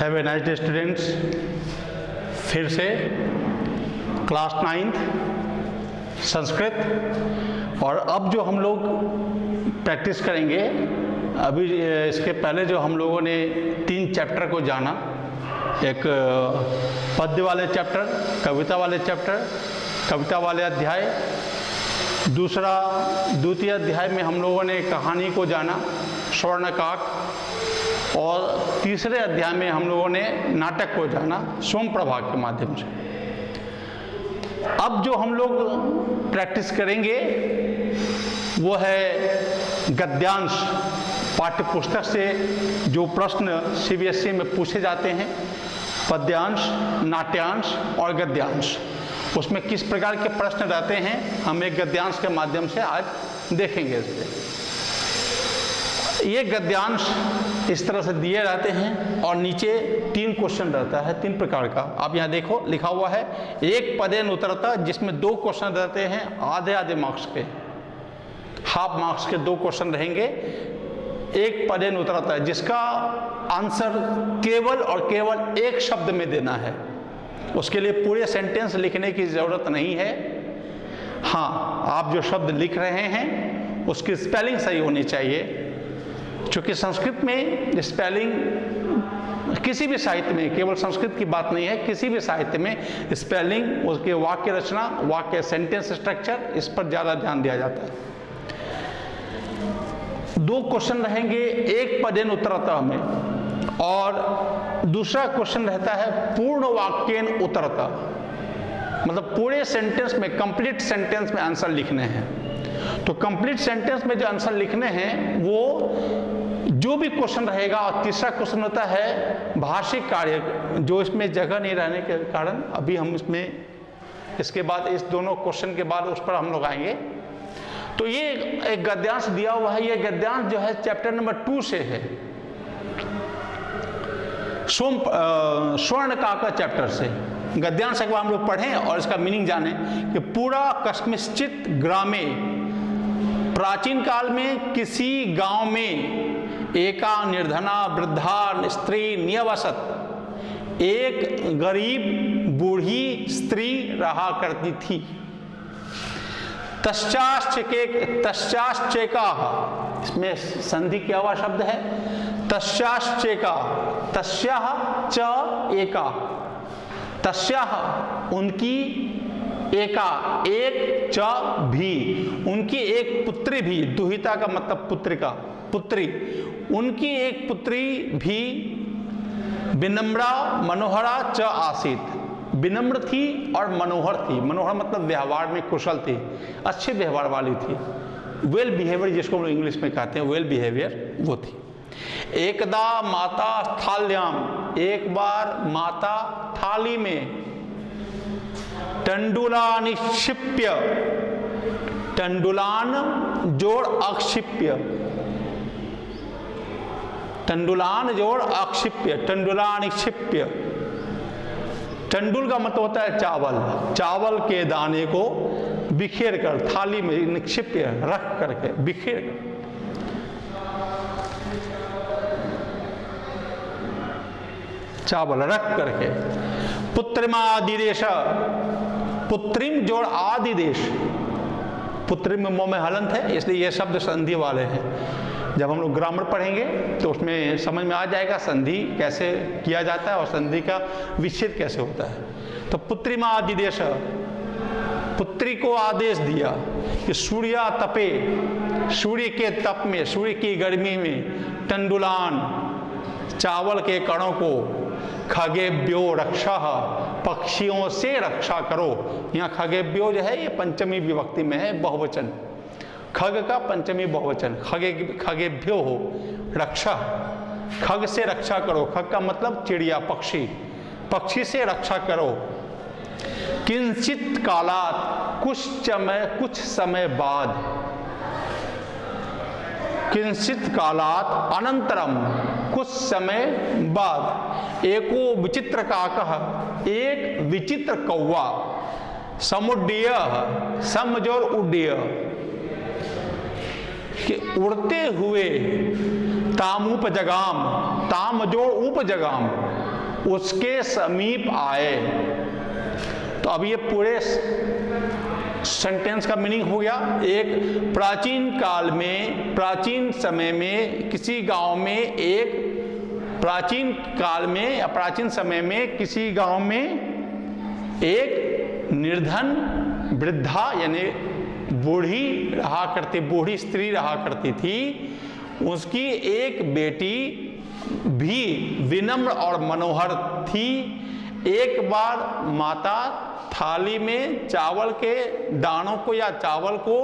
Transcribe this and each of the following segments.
Have a nice day students. फिर से class 9th Sanskrit. और अब जो हम लोग प्रैक्टिस करेंगे, अभी इसके पहले जो हम लोगों ने 3 चैप्टर को जाना, एक पद्य वाले चैप्टर, कविता वाले चैप्टर, कविता वाले अध्याय, दूसरा द्वितीय अध्याय में हम लोगों ने कहानी को जाना, स्वर्णकाक, और तीसरे अध्याय में हम लोगों ने नाटक को जाना सोमप्रभा के माध्यम से। अब जो हम लोग प्रैक्टिस करेंगे वो है गद्यांश। पाठ्य पुस्तक से जो प्रश्न CBSE में पूछे जाते हैं, पद्यांश, नाट्यांश और गद्यांश, उसमें किस प्रकार के प्रश्न रहते हैं हम एक गद्यांश के माध्यम से आज देखेंगे। इस पे ये गद्यांश इस तरह से दिए रहते हैं और नीचे 3 क्वेश्चन रहता है 3 प्रकार का। आप यहाँ देखो लिखा हुआ है एक पदेन उत्तरतः, जिसमें 2 क्वेश्चन रहते हैं आधे आधे मार्क्स के, हाफ मार्क्स के 2 क्वेश्चन रहेंगे। एक पदेन उत्तरतः जिसका आंसर केवल और केवल एक शब्द में देना है, उसके लिए पूरे सेंटेंस लिखने की ज़रूरत नहीं है। हाँ, आप जो शब्द लिख रहे हैं उसकी स्पेलिंग सही होनी चाहिए, क्योंकि संस्कृत में स्पेलिंग किसी भी साहित्य में, केवल संस्कृत की बात नहीं है, किसी भी साहित्य में स्पेलिंग, उसके वाक्य रचना, वाक्य सेंटेंस स्ट्रक्चर, इस पर ज़्यादा ध्यान दिया जाता है। 2 क्वेश्चन रहेंगे एक पदेन उत्तरतः में, और दूसरा क्वेश्चन रहता है पूर्ण वाक्येन उत्तरतः, मतलब पूरे सेंटेंस में, कंप्लीट सेंटेंस में आंसर लिखने हैं। तो कंप्लीट सेंटेंस में जो आंसर लिखने हैं वो जो भी क्वेश्चन रहेगा। और तीसरा क्वेश्चन होता है भाषिक कार्य, जो इसमें जगह नहीं रहने के कारण अभी हम इसमें, इसके बाद इस दोनों क्वेश्चन के बाद उस पर हम लोग आएंगे। तो ये एक गद्यांश दिया हुआ है। ये गद्यांश जो है चैप्टर नंबर 2 से है, स्वर्णकाक चैप्टर से। गद्यांश एक बार हम लोग पढ़ें और इसका मीनिंग जानें कि पूरा कस्मिश्चित ग्रामे, प्राचीन काल में किसी गांव में एका निर्धना वृद्धा स्त्री नियवसत, एक गरीब बूढ़ी स्त्री रहा करती थी। तस्याश्चेका, इसमें संधि किया हुआ शब्द है, तस्याश्चेका, तस्याह च एका, तस्याह उनकी, एका एक, च भी उनकी एक पुत्री भी, दुहिता का मतलब पुत्रिका, पुत्री, उनकी एक पुत्री भी, विनम्रा मनोहरा च आसीत, विनम्र थी और मनोहर थी। मनोहर मतलब व्यवहार में कुशल थी, अच्छे व्यवहार वाली थी, वेल बिहेवियर जिसको हम इंग्लिश में कहते हैं, वेल बिहेवियर वो थी। एकदा माता थाल्याम, एक बार माता थाली में, टंडुलानि क्षिप्य, टंडुलान जोड़ अक्षिप्य, टंडुलान जोड़ अक्षिप्य, टंडुलानि क्षिप्य। टंडुल का मतलब होता है चावल, चावल के दाने को बिखेर कर, थाली में निक्षिप्य रख करके, बिखेर कर। चावल रख करके। पुत्रिमादिदेश, पुत्रिम जोड़ आदिदेश, पुत्रिम में मोह में हलंत है, इसलिए ये शब्द संधि वाले हैं। जब हम लोग ग्रामर पढ़ेंगे तो उसमें समझ में आ जाएगा संधि कैसे किया जाता है और संधि का विच्छेद कैसे होता है। तो पुत्रिमादिदेश, पुत्री को आदेश दिया कि सूर्या तपे, सूर्य के तप में, सूर्य की गर्मी में, टंडुलान चावल के कणों को, खगेभ्यो रक्षा, पक्षियों से रक्षा करो। यहाँ खगेभ्यो जो है ये पंचमी विभक्ति में है, बहुवचन, खग का पंचमी बहुवचन, खगेभ्यो हो, रक्षा, खग से रक्षा करो, खग का मतलब चिड़िया, पक्षी, पक्षी से रक्षा करो। किंचित कालात, कुछ समय बाद, किंचित कालात अनंतरम, कुछ समय बाद, एको विचित्र काकः, एक विचित्र कौवा, समुड्डीय, समजोर उड्डीय, कि उड़ते हुए, तामुपजगाम, ताम जोड़ उपजगाम, उसके समीप आए। तो अब ये पूरे सेंटेंस का मीनिंग हो गया। एक, प्राचीन काल में, प्राचीन समय में किसी गांव में एक, प्राचीन काल में या प्राचीन समय में किसी गांव में एक निर्धन वृद्धा यानी बूढ़ी रहा करती, बूढ़ी स्त्री रहा करती थी। उसकी एक बेटी भी विनम्र और मनोहर थी। एक बार माता थाली में चावल के दानों को या चावल को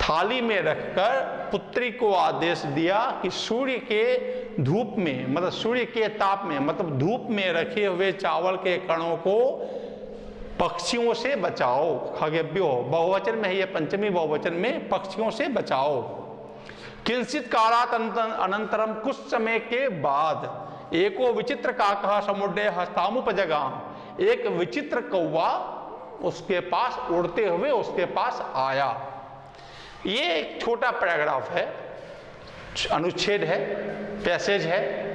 थाली में रखकर पुत्री को आदेश दिया कि सूर्य के धूप में, मतलब सूर्य के ताप में, मतलब धूप में रखे हुए चावल के कणों को पक्षियों से बचाओ। खगेभ्यो बहुवचन में है, ये पंचमी बहुवचन में, पक्षियों से बचाओ। किंचित कालात अनंतरम, कुछ समय के बाद, एको विचित्र काकः समुद्रे हस्तामुपजगाम, एक विचित्र कौवा उसके पास उड़ते हुए उसके पास आया। ये एक छोटा पैराग्राफ है, अनुच्छेद है, पैसेज है।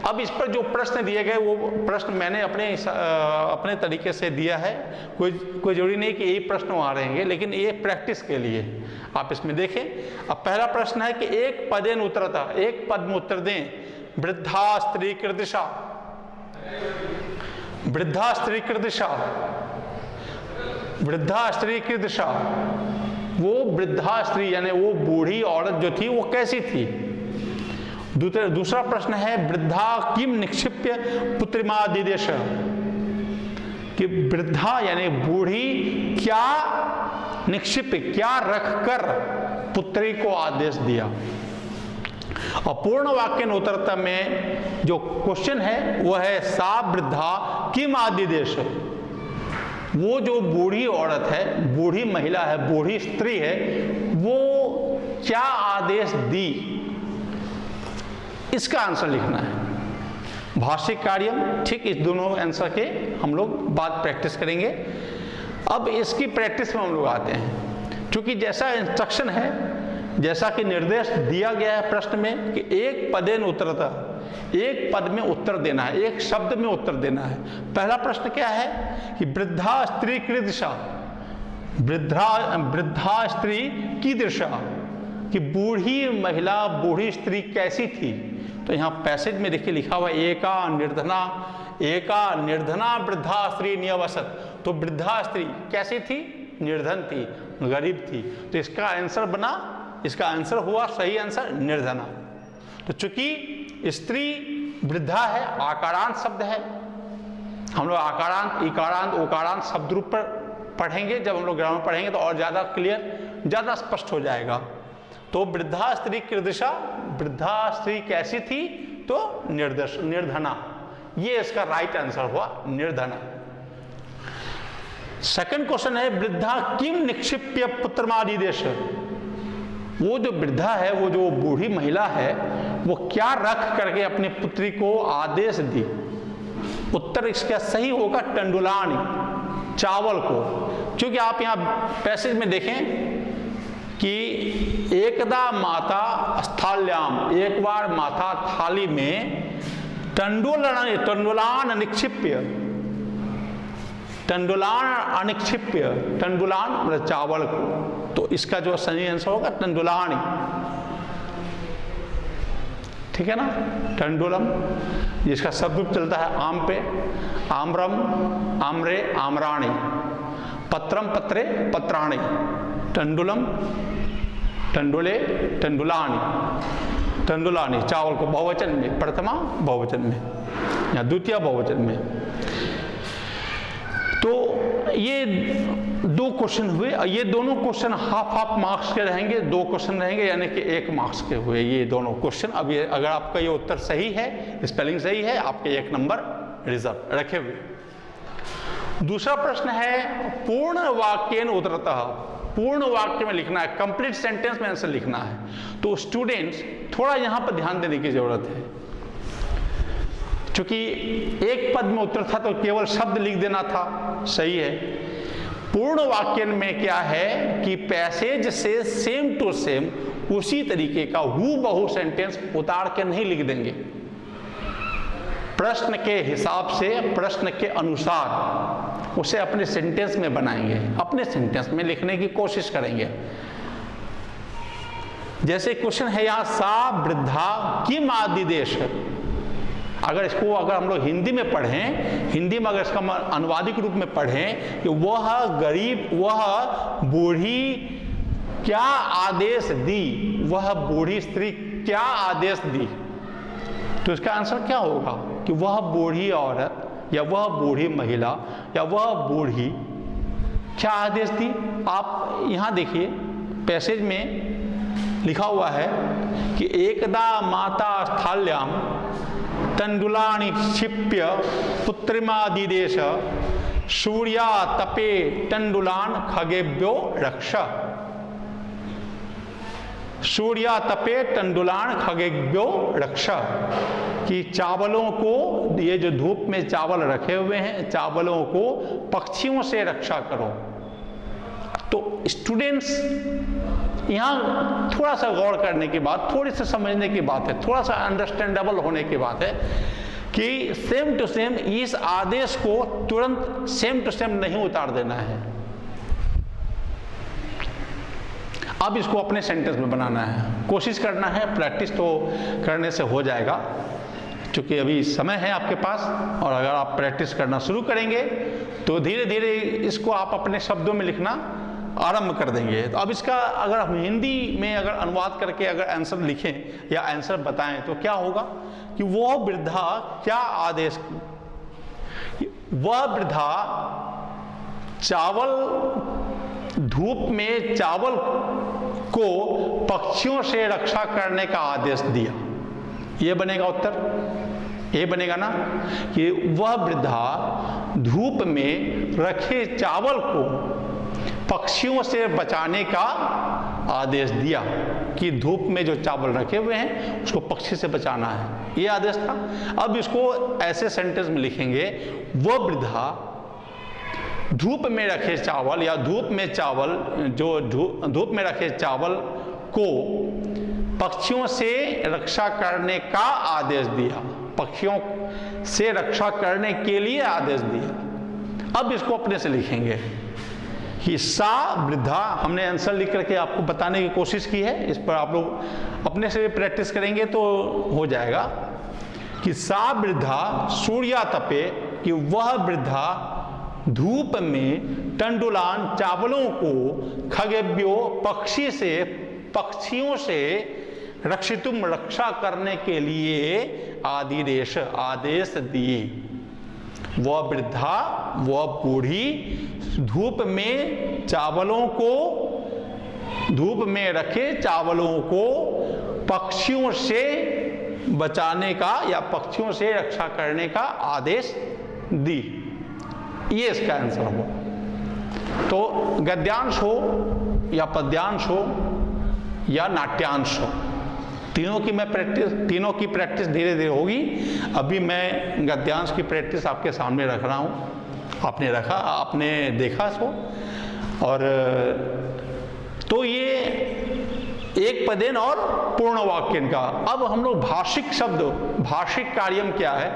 अब इस पर जो प्रश्न दिए गए वो प्रश्न मैंने अपने तरीके से दिया है। कोई जरूरी नहीं कि यही प्रश्न वहाँ रहेंगे, लेकिन ये प्रैक्टिस के लिए आप इसमें देखें। अब पहला प्रश्न है कि एक पदेन उत्तरतः, एक पद में उत्तर दें। वृद्धा स्त्री कीदृशा, वृद्धा स्त्री कीदृशा, वृद्धा स्त्री कीदृशा, वो वृद्धा स्त्री यानी वो बूढ़ी औरत जो थी वो कैसी थी। दूसरा प्रश्न है वृद्धा किम निक्षिप्य पुत्रिमादिदेश, कि वृद्धा यानी बूढ़ी क्या निक्षिप्य, क्या रखकर पुत्री को आदेश दिया। और पूर्ण वाक्य उत्तरता में जो क्वेश्चन है वो है सा वृद्धा किम आदिदेश, वो जो बूढ़ी औरत है, बूढ़ी महिला है, बूढ़ी स्त्री है, वो क्या आदेश दी, इसका आंसर लिखना है। भाषिक कार्यम, ठीक, इस दोनों आंसर के हम लोग बाद प्रैक्टिस करेंगे। अब इसकी प्रैक्टिस में हम लोग आते हैं। क्योंकि जैसा इंस्ट्रक्शन है, जैसा कि निर्देश दिया गया है प्रश्न में कि एक पदेन उत्तरतः, एक पद में उत्तर देना है, एक शब्द में उत्तर देना है। पहला प्रश्न क्या है कि वृद्धा स्त्री कीदृशा, वृद्धा स्त्री कीदृशा, कि बूढ़ी महिला, बूढ़ी स्त्री कैसी थी। तो यहाँ पैसेज में देखिए लिखा हुआ एका निर्धना, एका निर्धना वृद्धा स्त्री नियवसत। तो वृद्धा स्त्री कैसी थी, निर्धन थी, गरीब थी। तो इसका आंसर बना, इसका आंसर हुआ सही आंसर निर्धना। तो चूंकि स्त्री वृद्धा है, आकारांत शब्द है, हम लोग आकारांत, इकारांत, ओकारांत शब्द रूप पर पढ़ेंगे। जब हम लोग ग्रामर पढ़ेंगे तो और ज्यादा क्लियर, ज्यादा स्पष्ट हो जाएगा। तो वृद्धा स्त्री कीदृशा, वृद्धा स्त्री कैसी थी, तो निर्धना, ये इसका राइट आंसर हुआ, निर्धना। सेकंड क्वेश्चन है वृद्धा किम निक्षिप्य पुत्रमादिदेश, वो जो वृद्धा है, वो जो बूढ़ी महिला है, वो क्या रख करके अपनी पुत्री को आदेश दी। उत्तर इसका सही होगा टंडुलानी, चावल को। क्योंकि आप यहाँ पैसेज में देखें कि एकदा माता स्थाल्याम, एक बार माता थाली में टंडुलान निक्षिप्य, टंडुलान अनिक्षिप्य, टंडुलान मतलब चावल को। तो इसका जो सही आंसर होगा टंडुलानी, ठीक है ना। टंडुलम, जिसका शब्द रूप चलता है आम पे, आम्रम, आम्रे, आम्राणी, पत्रम, पत्रे, पत्राणी, टंडुलम, टंडुले, टंडुलानी, टंडुलानी, चावल को बहुवचन में, प्रथमा बहुवचन में या द्वितीय बहुवचन में। तो ये दो क्वेश्चन हुए। ये दोनों क्वेश्चन हाफ मार्क्स के रहेंगे, दो क्वेश्चन रहेंगे यानी कि 1 मार्क्स के हुए ये दोनों क्वेश्चन। अब ये अगर आपका ये उत्तर सही है, स्पेलिंग सही है, आपके 1 नंबर रिजर्व रखे हुए। दूसरा प्रश्न है पूर्ण वाक्येन उत्तरतः, पूर्ण वाक्य में लिखना है, कंप्लीट सेंटेंस में आंसर लिखना है। तो स्टूडेंट्स थोड़ा यहां पर ध्यान देने की जरूरत है, क्योंकि एक पद में उत्तर था तो केवल शब्द लिख देना था, सही है। पूर्ण वाक्य में क्या है कि पैसेज से सेम टू सेम उसी तरीके का हूबहू सेंटेंस उतार के नहीं लिख देंगे। प्रश्न के हिसाब से, प्रश्न के अनुसार उसे अपने सेंटेंस में बनाएंगे, अपने सेंटेंस में लिखने की कोशिश करेंगे। जैसे क्वेश्चन है यहाँ, सा वृद्धा किम आदिदेश। अगर इसको हम लोग हिंदी में पढ़ें, हिंदी में अगर इसका अनुवादिक रूप में पढ़ें कि वह गरीब, वह बूढ़ी क्या आदेश दी, वह बूढ़ी स्त्री क्या आदेश दी, तो इसका आंसर क्या होगा कि वह बूढ़ी औरत या वह बूढ़ी महिला या वह बूढ़ी क्या आदेश दी। आप यहाँ देखिए पैसेज में लिखा हुआ है कि एकदा माता स्थाल्याम तंडुलानि क्षिप्य पुत्रिमादिदेश सूर्या तपे तंडुलान खगेभ्यो रक्ष। सूर्या तपे तंडुलान खगेभ्यो रक्ष, कि चावलों को, ये जो धूप में चावल रखे हुए हैं, चावलों को पक्षियों से रक्षा करो। तो स्टूडेंट्स, यहाँ थोड़ा सा गौर करने की बात, थोड़ी सी समझने की बात है, थोड़ा सा अंडरस्टैंडेबल होने की बात है कि सेम टू सेम इस आदेश को तुरंत सेम टू सेम नहीं उतार देना है। अब इसको अपने सेंटेंस में बनाना है, कोशिश करना है, प्रैक्टिस तो करने से हो जाएगा, क्योंकि अभी समय है आपके पास, और अगर आप प्रैक्टिस करना शुरू करेंगे तो धीरे धीरे इसको आप अपने शब्दों में लिखना आरंभ कर देंगे। तो अब इसका अगर हम हिंदी में अगर अनुवाद करके अगर आंसर लिखें या आंसर बताएं तो क्या होगा कि वह वृद्धा क्या आदेश, वह वृद्धा चावल, धूप में चावल को पक्षियों से रक्षा करने का आदेश दिया। ये बनेगा उत्तर, ये बनेगा ना कि वह वृद्धा धूप में रखे चावल को पक्षियों से बचाने का आदेश दिया, कि धूप में जो चावल रखे हुए हैं उसको पक्षी से बचाना है, ये आदेश था। अब इसको ऐसे सेंटेंस में लिखेंगे, वह वृद्धा धूप में रखे चावल या धूप में चावल, जो धूप में रखे चावल को पक्षियों से रक्षा करने का आदेश दिया, पक्षियों से रक्षा करने के लिए आदेश दिया। अब इसको अपने से लिखेंगे कि सा वृद्धा, हमने आंसर लिख करके आपको बताने की कोशिश की है, इस पर आप लोग अपने से प्रैक्टिस करेंगे तो हो जाएगा कि सा वृद्धा सूर्या तपे, कि वह वृद्धा धूप में तंडुलान चावलों को खगेभ्यो पक्षियों से रक्षितुम रक्षा करने के लिए आदेश दिए। वह वृद्धा, वह बूढ़ी धूप में चावलों को, धूप में रखे चावलों को पक्षियों से बचाने का या पक्षियों से रक्षा करने का आदेश दी। ये इसका आंसर होगा। तो गद्यांश हो या पद्यांश हो या नाट्यांश हो, तीनों की प्रैक्टिस धीरे धीरे होगी। अभी मैं गद्यांश की प्रैक्टिस आपके सामने रख रहा हूँ, आपने रखा, आपने देखा इसको। और तो ये एक पदेन और पूर्ण वाक्यन का। अब हम लोग भाषिक शब्द, भाषिक कार्यम क्या है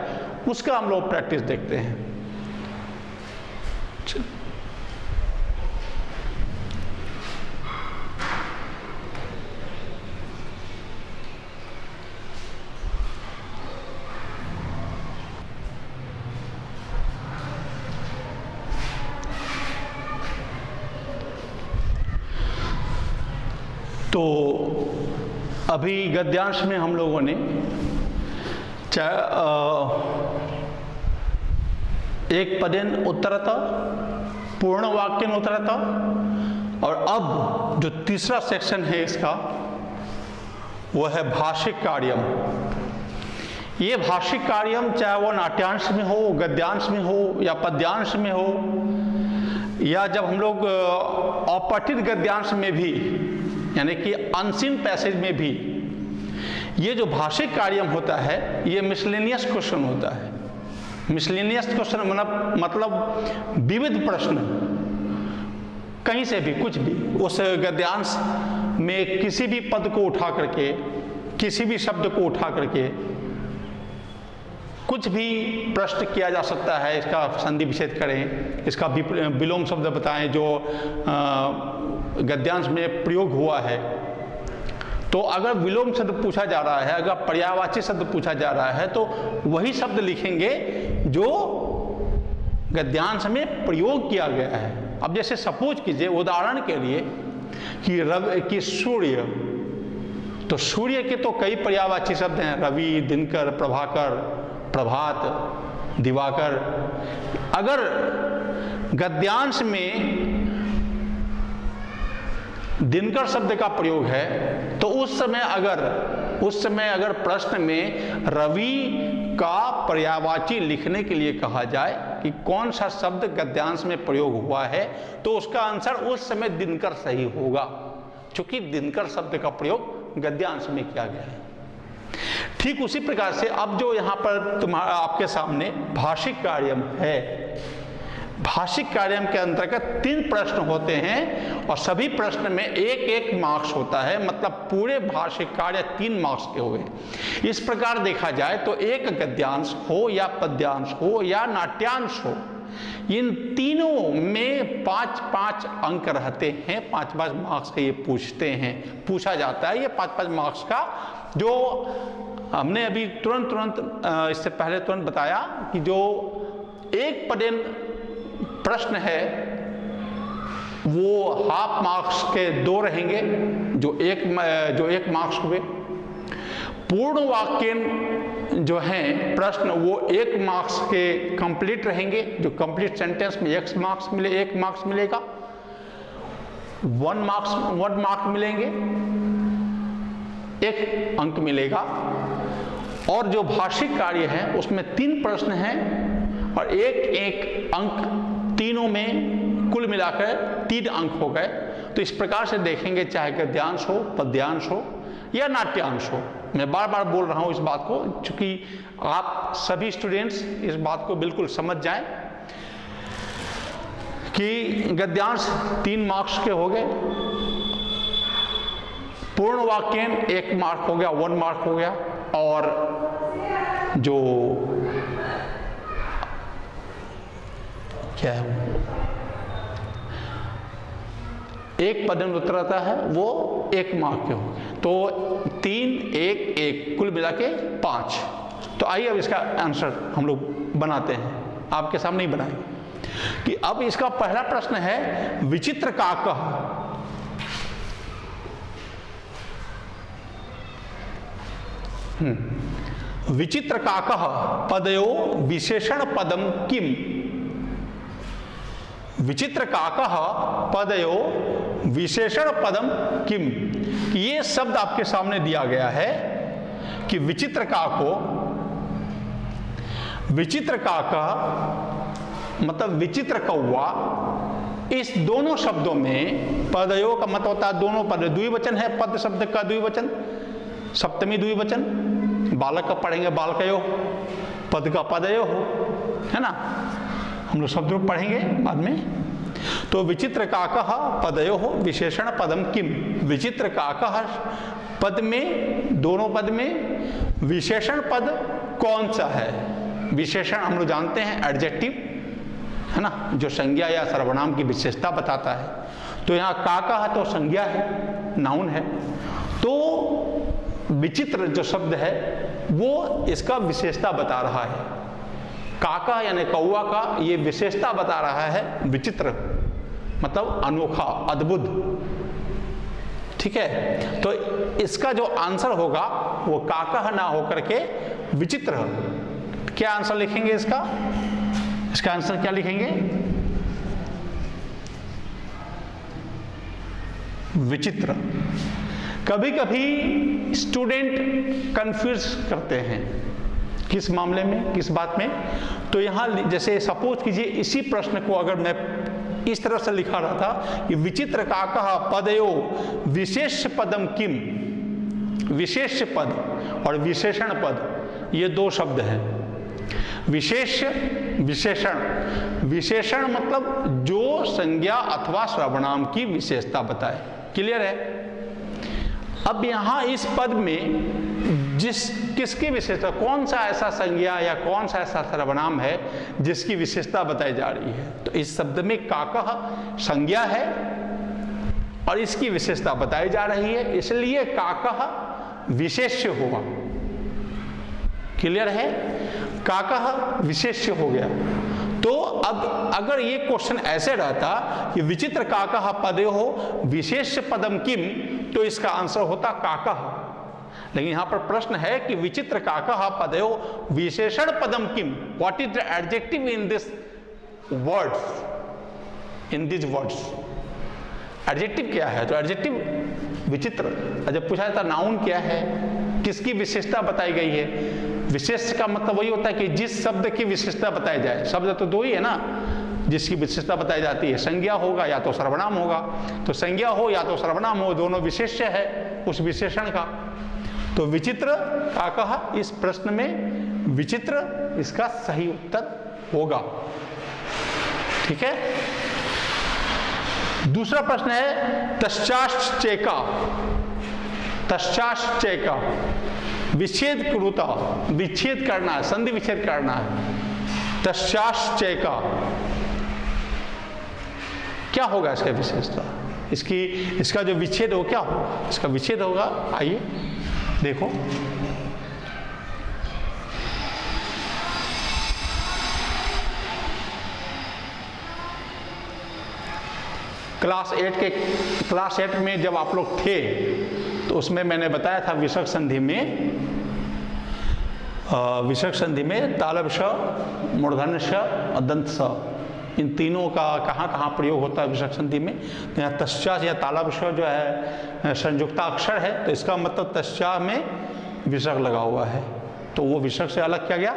उसका हम लोग प्रैक्टिस देखते हैं। तो अभी गद्यांश में हम लोगों ने एक पदेन उत्तरतः, पूर्ण वाक्यन उत्तरतः, और अब जो तीसरा सेक्शन है इसका वह है भाषिक कार्यम। ये भाषिक कार्यम चाहे वो नाट्यांश में हो, गद्यांश में हो या पद्यांश में हो, या जब हम लोग अपठित गद्यांश में भी, यानी कि अनसीन पैसेज में भी, ये जो भाषिक कार्यम होता है ये मिसलेनियस क्वेश्चन होता है। मिसलेनियस क्वेश्चन मतलब विविध प्रश्न, कहीं से भी कुछ भी, उस गद्यांश में किसी भी पद को उठा करके, किसी भी शब्द को उठा करके कुछ भी प्रश्न किया जा सकता है, इसका संधि विच्छेद करें, इसका विलोम शब्द बताएं जो गद्यांश में प्रयोग हुआ है। तो अगर विलोम शब्द पूछा जा रहा है, अगर पर्यायवाची शब्द पूछा जा रहा है, तो वही शब्द लिखेंगे जो गद्यांश में प्रयोग किया गया है। अब जैसे सपोज कीजिए उदाहरण के लिए कि सूर्य, तो सूर्य के तो कई पर्यायवाची शब्द हैं, रवि, दिनकर, प्रभाकर, प्रभात, दिवाकर। अगर गद्यांश में दिनकर शब्द का प्रयोग है तो उस समय अगर प्रश्न में रवि का पर्यायवाची लिखने के लिए कहा जाए कि कौन सा शब्द गद्यांश में प्रयोग हुआ है, तो उसका आंसर उस समय दिनकर सही होगा, क्योंकि दिनकर शब्द का प्रयोग गद्यांश में किया गया है। ठीक उसी प्रकार से अब जो यहाँ पर आपके सामने भाषिक कार्यम है, भाषिक कार्यम के अंतर्गत 3 प्रश्न होते हैं और सभी प्रश्न में 1-1 मार्क्स होता है, मतलब पूरे भाषिक कार्य 3 मार्क्स के हुए। इस प्रकार देखा जाए तो एक गद्यांश हो या पद्यांश हो या नाट्यांश हो, इन तीनों में 5-5 अंक रहते हैं, 5-5 मार्क्स के ये पूछा जाता है। ये 5-5 मार्क्स का जो हमने अभी तुरंत इससे पहले तुरंत बताया कि जो एक पदेन प्रश्न है वो हाफ मार्क्स के 2 रहेंगे, जो एक मार्क्स हुए। पूर्ण वाक्य जो हैं प्रश्न वो 1 मार्क्स के कंप्लीट रहेंगे, जो कंप्लीट सेंटेंस में 1 मार्क्स मिलेगा, 1 मार्क्स मिलेंगे, 1 अंक मिलेगा। और जो भाषिक कार्य है उसमें 3 प्रश्न हैं और 1-1 अंक, तीनों में कुल मिलाकर 3 अंक हो गए। तो इस प्रकार से देखेंगे, चाहे गद्यांश हो, पद्यांश हो या नाट्यांश हो। मैं बार बार बोल रहा हूं इस बात को, क्योंकि आप सभी स्टूडेंट्स इस बात को बिल्कुल समझ जाएं कि गद्यांश 3 मार्क्स के हो गए, पूर्ण वाक्य 1 मार्क हो गया, 1 मार्क हो गया, और जो क्या है एक पदन उत्तर आता है वो 1 मार्क के हो गए। तो 3-1-1 कुल मिला के 5। तो आइए अब इसका आंसर हम लोग बनाते हैं, आपके सामने ही बनाएंगे कि अब इसका पहला प्रश्न है विचित्र काकः। विचित्र काकः पदयो विशेषण पदम किम। विचित्र काकः पदयो विशेषण पदम किम। ये शब्द आपके सामने दिया गया है कि विचित्र काको, विचित्र काकः मतलब विचित्र कौवा, इस दोनों शब्दों में पदयो का मतलब होता है दोनों पद, द्विवचन है, पद शब्द का द्विवचन, सप्तमी द्विवचन, बालक का पढ़ेंगे बालकयो, पद का पदयो हो, है ना, हम लोग शब्द पढ़ेंगे बाद में। तो विचित्र काकः पदयो हो विशेषण पदम किम। विचित्र काकः पद में, दोनों पद में विशेषण पद कौन सा है। विशेषण हम लोग जानते हैं एडजेक्टिव, है ना, जो संज्ञा या सर्वनाम की विशेषता बताता है। तो यहाँ काकः तो संज्ञा है, नाउन है। तो विचित्र जो शब्द है वो इसका विशेषता बता रहा है। काका यानी कौवा का ये विशेषता बता रहा है विचित्र, मतलब अनोखा, अद्भुत। ठीक है, तो इसका जो आंसर होगा वो काका ना होकर के विचित्र। क्या आंसर लिखेंगे इसका? इसका आंसर क्या लिखेंगे? विचित्र। कभी कभी स्टूडेंट कंफ्यूज करते हैं, किस मामले में, किस बात में। तो यहाँ जैसे सपोज कीजिए इसी प्रश्न को अगर मैं इस तरह से लिखा रहा था कि विचित्र काकः पदयो विशेष पदम किम। विशेष पद और विशेषण पद ये 2 शब्द हैं। विशेष, विशेषण। विशेषण मतलब जो संज्ञा अथवा सर्वनाम की विशेषता बताए। क्लियर है? अब यहाँ इस पद में किसकी विशेषता, कौन सा ऐसा संज्ञा या कौन सा ऐसा सर्वनाम है जिसकी विशेषता बताई जा रही है। तो इस शब्द में काकः संज्ञा है और इसकी विशेषता बताई जा रही है, इसलिए काकः विशेष्य होगा। क्लियर है, काकः विशेष्य हो गया। तो अब अगर ये क्वेश्चन ऐसे रहता कि विचित्र काकः पदयोः विशेष्य पदम किम, तो इसका आंसर होता काकः। लेकिन यहां पर प्रश्न है कि विचित्र काकः पदयोः विशेषण पदम किम, what is the adjective in this words, in this words, adjective क्या है। तो एडजेक्टिव विचित्र। जब पूछा जाता नाउन क्या है, किसकी विशेषता बताई गई है। विशेष का मतलब वही होता है कि जिस शब्द की विशेषता बताई जाए। शब्द तो दो ही है ना जिसकी विशेषता बताई जाती है, संज्ञा होगा या तो सर्वनाम होगा। तो संज्ञा हो या तो सर्वनाम हो, दोनों विशेष्य है उस विशेषण का। तो विचित्र काकः इस प्रश्न में विचित्र इसका सही उत्तर होगा। ठीक है। दूसरा प्रश्न है तश्चाश्चेका, तश्चाश्चेका विच्छेद कुरुता, विच्छेद करना है, संधि विच्छेद करना है। तश्चाश्चेका क्या होगा इसका विशेषता, इसका जो विच्छेद हो क्या होगा, इसका विच्छेद होगा। आइए देखो, क्लास 8 में जब आप लोग थे तो उसमें मैंने बताया था विसर्ग संधि में तालब श, मूर्धन्य श और दंत स, इन तीनों का कहाँ कहाँ प्रयोग होता है विसर्ग संधि में। तो यहाँ तश्चास या तालब श जो है संयुक्ता अक्षर है, तो इसका मतलब तश्चा में विसर्ग लगा हुआ है, तो वो विसर्ग से अलग किया गया।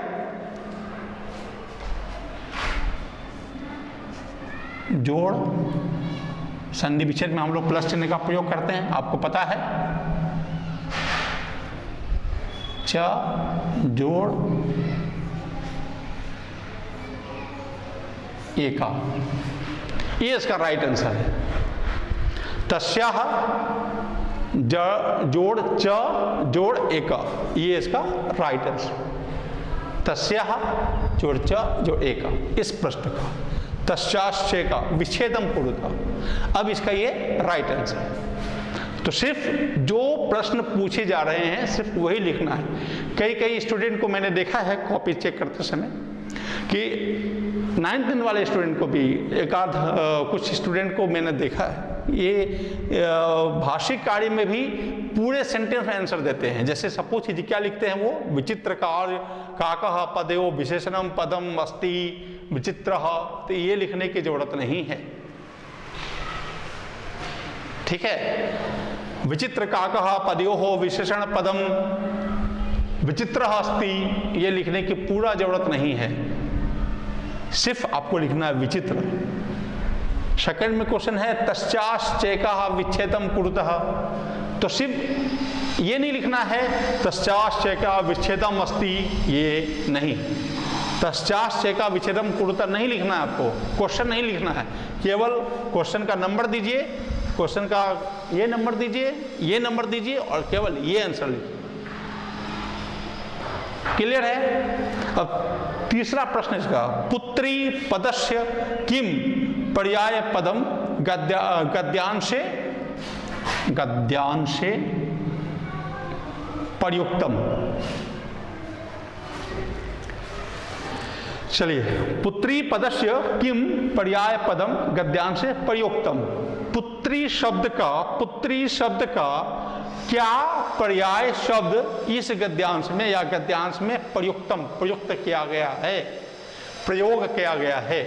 जोड़ संधि विच्छेद में हम लोग प्लस चिन्ह का प्रयोग करते हैं, आपको पता है। च जोड़ एका, ये इसका राइट आंसर है। तस्याह जोड़ च जोड़ एका, ये इसका राइट आंसर। तस्याह जोड़ च जोड़ एका, इस प्रश्न का तश्चाश्चय का विच्छेदम कुरुता। अब इसका ये राइट आंसर है। तो सिर्फ जो प्रश्न पूछे जा रहे हैं सिर्फ वही लिखना है। कई स्टूडेंट को मैंने देखा है कॉपी चेक करते समय कि 9th 10 वाले स्टूडेंट को भी, एक आध कुछ स्टूडेंट को मैंने देखा है ये भाषिक कार्य में भी पूरे सेंटेंस में आंसर देते हैं। जैसे सपोज कीजिए क्या लिखते हैं वो, विचित्र कार्य काकः पदयो विशेषणम पदम अस्ति विचित्र, तो ये लिखने की जरूरत नहीं है। ठीक है। विचित्र काकः पदयोः विशेषण पदम विचित्र अस्ति, ये लिखने की पूरा जरूरत नहीं है, सिर्फ आपको लिखना है विचित्र। सेकंड में क्वेश्चन है तश्चाश्चेकः विच्छेदम कुरुतः, तो सिर्फ ये नहीं लिखना है तश्चाश्चेकः विच्छेदम अस्ति, ये नहीं। तश्चाश्चेकः विच्छेदम कुरुतः नहीं लिखना है आपको, क्वेश्चन नहीं लिखना है, केवल क्वेश्चन का नंबर दीजिए, क्वेश्चन का ये नंबर दीजिए, ये नंबर दीजिए और केवल ये आंसर लिखिए। क्लियर है। अब तीसरा प्रश्न इसका, पुत्री पदस्य किम पर्याय पदम गद्यांशे प्रयुक्तम। चलिए, पुत्री पदस्य किम पर्याय पदम गद्यांशे प्रयुक्तम। पुत्री शब्द का क्या पर्याय शब्द इस गद्यांश में या गद्यांश में प्रयुक्त किया गया है, प्रयोग किया गया है।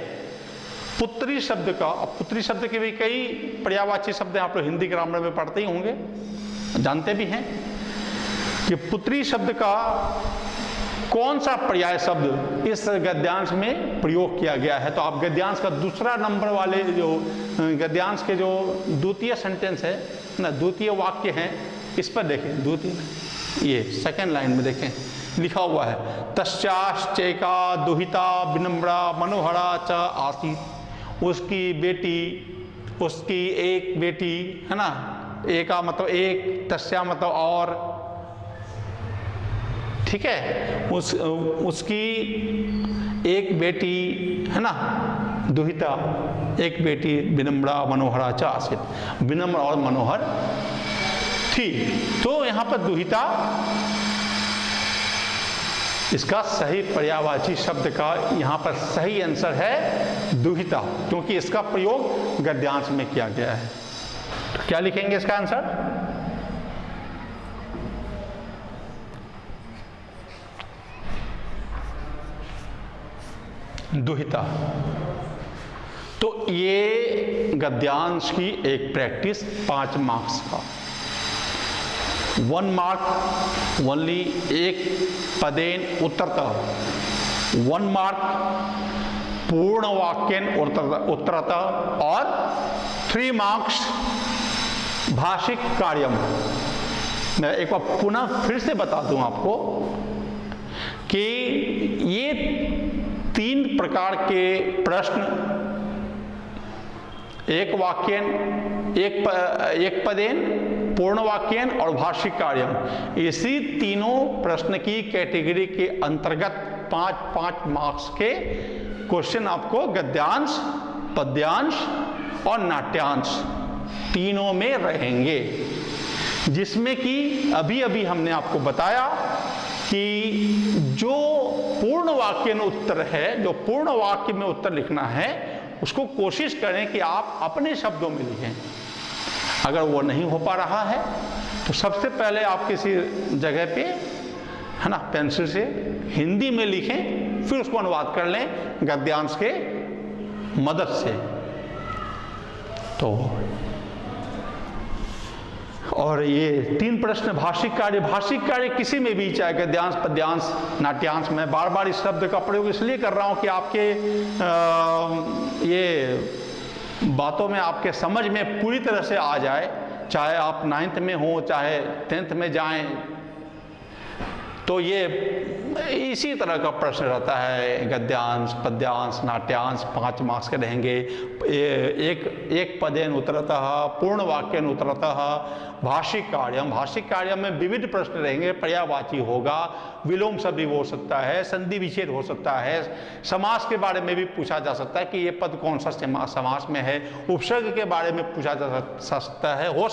पुत्री शब्द का, पुत्री शब्द के भी कई पर्यायवाची शब्द आप लोग हिंदी ग्रामर में पढ़ते ही होंगे, जानते भी हैं कि पुत्री शब्द का कौन सा पर्याय शब्द इस गद्यांश में प्रयोग किया गया है। तो आप गद्यांश का दूसरा नंबर वाले जो गद्यांश के जो द्वितीय सेंटेंस है ना, द्वितीय वाक्य है, इस पर देखें। द्वितीय ये सेकेंड लाइन में देखें लिखा हुआ है, तश्चाश्चेका दुहिता विनम्रा मनोहरा च आसीत। उसकी बेटी, उसकी एक बेटी है ना, एका मतलब एक, तस्या मतलब और, ठीक है। उसकी एक बेटी है ना दुहिता, एक बेटी विनम्रा मनोहरा च आसीत, विनम्र और मनोहर थी। तो यहां पर दुहिता इसका सही पर्यायवाची शब्द का यहां पर सही आंसर है दुहिता, क्योंकि इसका प्रयोग गद्यांश में किया गया है। तो क्या लिखेंगे इसका आंसर? दुहिता। तो ये गद्यांश की एक प्रैक्टिस 5 मार्क्स का, 1 मार्क ओनली, एक पदेन उत्तरतः 1 मार्क, पूर्ण वाक्यन उत्तरतः और 3 मार्क्स भाषिक कार्यम। मैं एक बार पुनः फिर से बता दूं आपको कि ये 3 प्रकार के प्रश्न, एक वाक्यन, एक पदेन, पूर्ण वाक्यन और भाषिक कार्यम, इसी तीनों प्रश्न की कैटेगरी के अंतर्गत 5-5 मार्क्स के क्वेश्चन आपको गद्यांश, पद्यांश और नाट्यांश तीनों में रहेंगे, जिसमें कि अभी अभी हमने आपको बताया कि जो पूर्ण वाक्य में उत्तर है, जो पूर्ण वाक्य में उत्तर लिखना है, उसको कोशिश करें कि आप अपने शब्दों में लिखें। अगर वो नहीं हो पा रहा है तो सबसे पहले आप किसी जगह पे है ना पेंसिल से हिंदी में लिखें, फिर उसको अनुवाद कर लें गद्यांश के मदद से। तो और ये 3 प्रश्न भाषिक कार्य किसी में भी, चाहे गद्यांश, पद्यांश, नाट्यांश, मैं बार बार इस शब्द का प्रयोग इसलिए कर रहा हूं कि आपके ये बातों में, आपके समझ में पूरी तरह से आ जाए, चाहे आप 9th में हो, चाहे 10th में जाएं। तो ये इसी तरह का प्रश्न रहता है, गद्यांश, पद्यांश, नाट्यांश 5 मार्क्स के रहेंगे। एक पदेन उत्तरतः, पूर्ण वाक्यन उत्तरतः, भाषिक कार्यम में विविध प्रश्न रहेंगे, पर्यायवाची होगा, विलोम शब्द हो सकता है, संधि विच्छेद हो सकता है, समास के बारे में भी पूछा जा सकता है कि ये पद कौन सा समास में है, उपसर्ग के बारे में पूछा जा सकता है,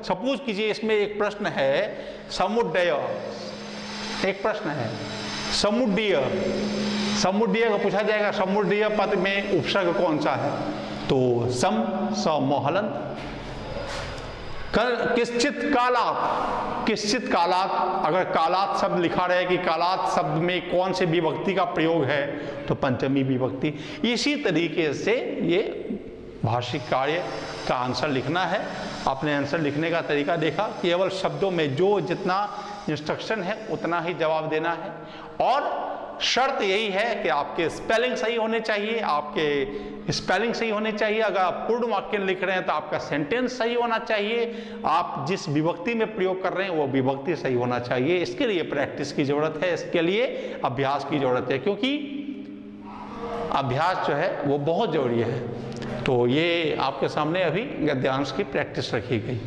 सपोज कीजिए इसमें एक प्रश्न है समुड्डय, एक प्रश्न है समुड्डीय को पूछा जाएगा, समुड्डीय पद में उपसर्ग कौन सा है, तो सम, समोहलंत। किश्चित कालात, अगर कालात शब्द लिखा रहे कि कालात शब्द में कौन से विभक्ति का प्रयोग है, तो पंचमी विभक्ति। इसी तरीके से ये भाषिक कार्य का आंसर लिखना है। आपने आंसर लिखने का तरीका देखा, केवल शब्दों में जो जितना इंस्ट्रक्शन है उतना ही जवाब देना है, और शर्त यही है कि आपके स्पेलिंग सही होने चाहिए, अगर आप पूर्ण वाक्य लिख रहे हैं तो आपका सेंटेंस सही होना चाहिए, आप जिस विभक्ति में प्रयोग कर रहे हैं वो विभक्ति सही होना चाहिए। इसके लिए प्रैक्टिस की जरूरत है, इसके लिए अभ्यास की जरूरत है, क्योंकि अभ्यास जो है वो बहुत जरूरी है। तो ये आपके सामने अभी गद्यांश की प्रैक्टिस रखी गई।